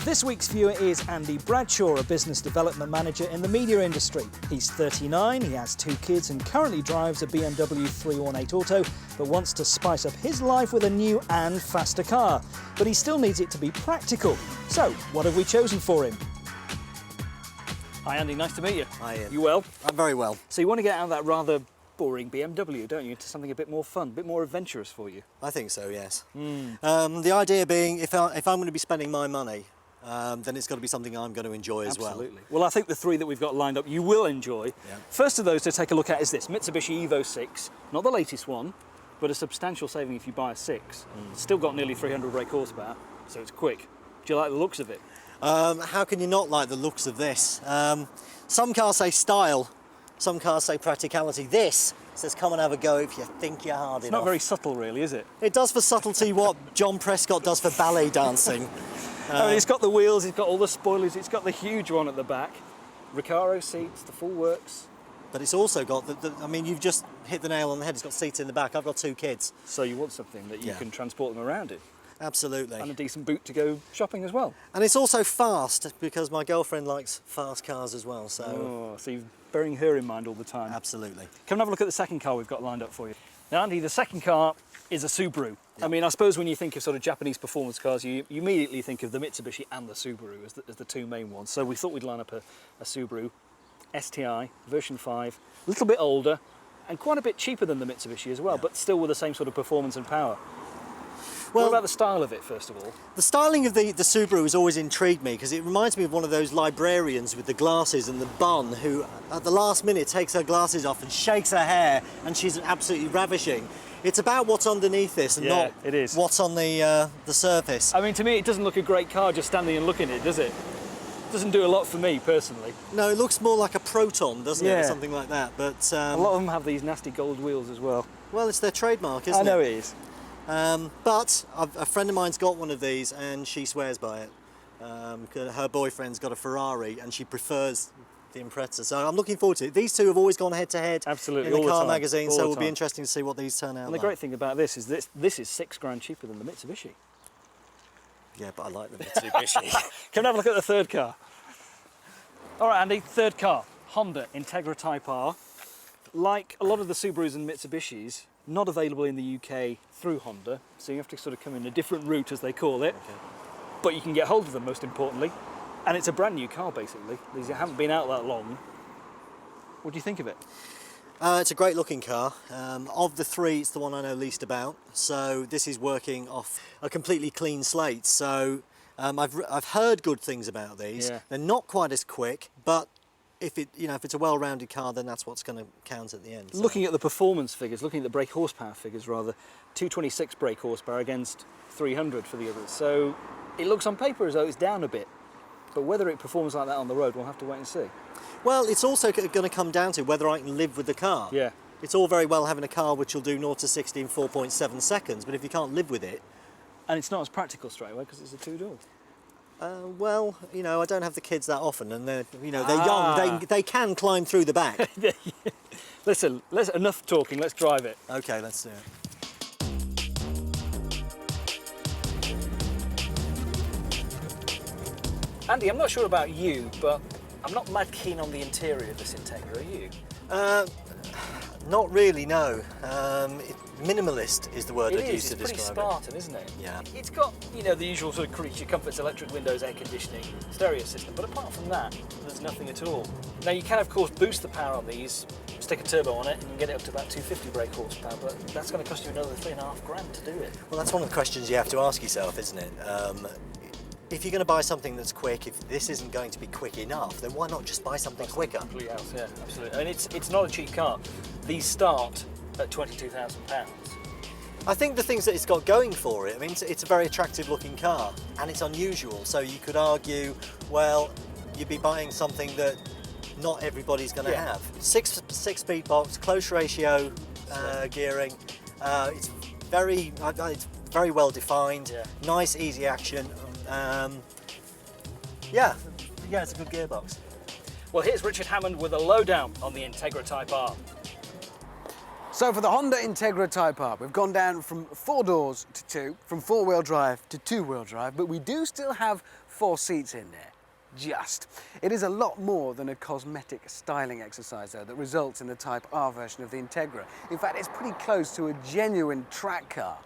This week's viewer is Andy Bradshaw, a business development manager in the media industry. He's 39, he has 2 kids and currently drives a BMW 318 Auto, but wants to spice up his life with a new and faster car. But he still needs it to be practical. So, what have we chosen for him? Hi Andy, nice to meet you. Hi Ian. You well? I'm very well. So you want to get out of that rather boring BMW, don't you, into something a bit more fun, a bit more adventurous for you? I think so, yes. The idea being, if I'm going to be spending my money, then it's got to be something I'm going to enjoy as well. Absolutely. Well, I think the 3 that we've got lined up you will enjoy. Yeah. First of those to take a look at is this Mitsubishi Evo 6, not the latest one, but a substantial saving if you buy a 6. Still got nearly 300 brake horsepower, so it's quick. Do you like the looks of it? How can you not like the looks of this? Some cars say style, some cars say practicality. This says come and have a go if you think you're hard enough. It's not very subtle really, is it? It does for subtlety what John Prescott does for ballet dancing. I mean, it's got the wheels, it's got all the spoilers, it's got the huge one at the back, Recaro seats, the full works. But it's also got, I mean, you've just hit the nail on the head, it's got seats in the back. I've got 2 kids. So you want something that you can transport them around in. Absolutely. And a decent boot to go shopping as well. And it's also fast, because my girlfriend likes fast cars as well, so... Oh, so you're bearing her in mind all the time. Absolutely. Come and have a look at the second car we've got lined up for you. Now Andy, the second car is a Subaru. I mean, I suppose when you think of sort of Japanese performance cars, you immediately think of the Mitsubishi and the Subaru as the 2 main ones. So we thought we'd line up a Subaru STI, version 5, a little bit older, and quite a bit cheaper than the Mitsubishi as well, but still with the same sort of performance and power. Well, what about the style of it, first of all? The styling of the Subaru has always intrigued me because it reminds me of one of those librarians with the glasses and the bun who, at the last minute, takes her glasses off and shakes her hair, and she's absolutely ravishing. It's about what's underneath this and not it is. What's on the surface. I mean, to me, it doesn't look a great car just standing and looking at it, does it? Doesn't do a lot for me, personally. No, it looks more like a Proton, doesn't it, or something like that. But a lot of them have these nasty gold wheels as well. Well, it's their trademark, isn't it? I know it is. But a friend of mine's got one of these and she swears by it. Her boyfriend's got a Ferrari and she prefers the Impreza. So I'm looking forward to it. These 2 have always gone head to head in the car magazine, so it'll be interesting to see what these turn out like. And the great thing about this is this is £6 cheaper than the Mitsubishi. Yeah, but I like the Mitsubishi. Come and have a look at the third car. All right, Andy, third car, Honda Integra Type-R. Like a lot of the Subarus and Mitsubishis, not available in the UK through Honda, so you have to sort of come in a different route, as they call it. Okay. But you can get hold of them, most importantly. And it's a brand new car, basically. These haven't been out that long. What do you think of it? It's a great looking car. Of the 3, it's the one I know least about. So this is working off a completely clean slate. So I've heard good things about these. Yeah. They're not quite as quick, but if it's a well-rounded car, then that's what's going to count at the end. So. Looking at the performance figures, looking at the brake horsepower figures rather, 226 brake horsepower against 300 for the others. So it looks on paper as though it's down a bit, but whether it performs like that on the road, we'll have to wait and see. Well, it's also going to come down to whether I can live with the car. Yeah. It's all very well having a car which will do 0 to 60 in 4.7 seconds, but if you can't live with it... And it's not as practical straight away because it's a 2-door. Well, I don't have the kids that often, and they're young. They can climb through the back. Listen, enough talking. Let's drive it. Okay, let's do it. Andy, I'm not sure about you, but I'm not mad keen on the interior of this Integra. Are you? Not really, no. Minimalist is the word I'd use to describe it. It's pretty Spartan, isn't it? Yeah. It's got, the usual sort of creature comforts, electric windows, air conditioning, stereo system, but apart from that, there's nothing at all. Now, you can, of course, boost the power on these, stick a turbo on it, and you can get it up to about 250 brake horsepower, but that's going to cost you another £3,500 to do it. Well, that's one of the questions you have to ask yourself, isn't it? If you're going to buy something that's quick, if this isn't going to be quick enough, then why not just buy something quicker? Complete else, yeah, absolutely. I mean, it's not a cheap car. These start at £22,000. I think the things that it's got going for it, I mean, it's a very attractive looking car, and it's unusual, so you could argue, well, you'd be buying something that not everybody's going to have. Six-speed box, close ratio gearing, it's very well defined, nice, easy action. Yeah, it's a good gearbox. Well, here's Richard Hammond with a lowdown on the Integra Type-R. So for the Honda Integra Type-R, we've gone down from 4 doors to 2, from 4-wheel drive to 2-wheel drive, but we do still have 4 seats in there. Just. It is a lot more than a cosmetic styling exercise, though, that results in the Type-R version of the Integra. In fact, it's pretty close to a genuine track car.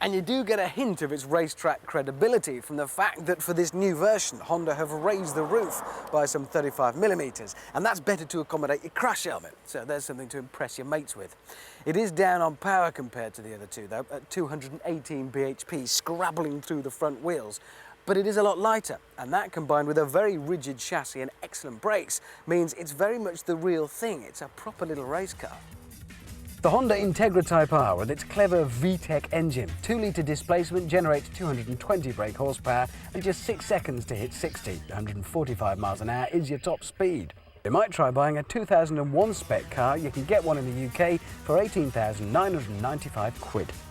And you do get a hint of its racetrack credibility from the fact that for this new version, Honda have raised the roof by some 35mm, and that's better to accommodate your crash helmet, so there's something to impress your mates with. It is down on power compared to the other two, though, at 218 bhp, scrabbling through the front wheels. But it is a lot lighter, and that combined with a very rigid chassis and excellent brakes means it's very much the real thing. It's a proper little race car. The Honda Integra Type-R with its clever Vtec engine, 2-litre displacement, generates 220 brake horsepower and just 6 seconds to hit 60. 145 miles an hour is your top speed. You might try buying a 2001 spec car. You can get one in the UK for £18,995.